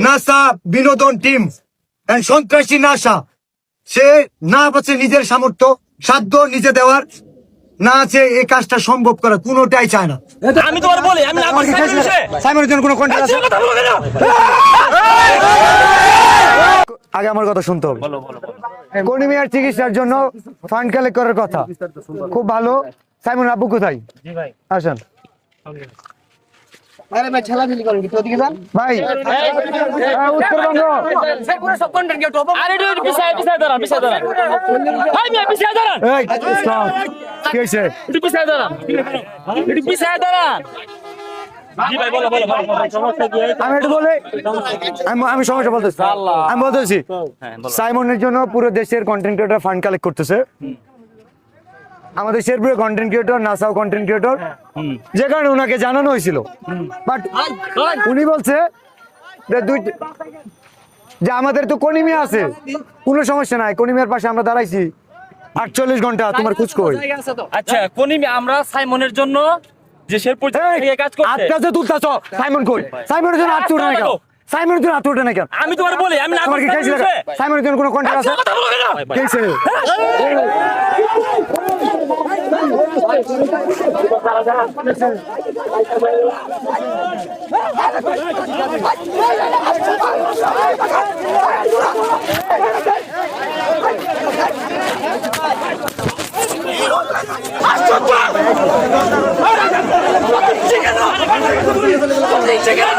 NASA বিনোদন team সন্ত্রাসী NASA, সে না পাচ্ছে নিজের সামর্থ্য সাধ্য নিজে দেওয়ার, না আছে এই কাজটা সম্ভব করা, কোনোটাই চায় না। আমি তোমার বলি, আমি না বলি সাইমনের জন্য কোনো কন্ট্রাক্ট আছে? আগে আমার কথা শুনতে হবে। কনি মিয়ার চিকিৎসার জন্য ফান্ড কালেক্ট করার কথা, খুব ভালো। সাইমন আব্বু কোথায়? আসেন ভাই। উত্তরবঙ্গ কি হয়েছে? আমি সমস্যা বলতেছি, আমি বলতেছি সাইমনের জন্য পুরো দেশের কন্টেন্ট ক্রিয়েটর ফান্ড কালেক্ট করতেছে। আমাদের শেরপুরে কন্টেন্ট ক্রিয়েটর, নাসাও কন্টেন্ট ক্রিয়েটর, যে কারণে ওনাকে জানানো হয়েছিল, বাট উনি বলছে যে আমাদের তো কনিমিয়া আছে, কোনো সমস্যা নাই, কনিমিয়ার পাশে আমরা দাঁড়াইছি 48 ঘন্টা, তোমার খোঁজ কই? আচ্ছা কনিমি, আমরা সাইমনের জন্য যে শেরপুর থেকে কাজ করছে, আত্মাতে তুলতাছ, সাইমন কই? সাইমনের জন্য আত্ম উঠে না কেন? সাইমনের জন্য আত্ম উঠে না কেন? আমি তোমার বলি, আমি না তোমার কি খাইছিল? সাইমনের জন্য কোনো কন্ট্রাক্ট আছে? কেছে Chicken!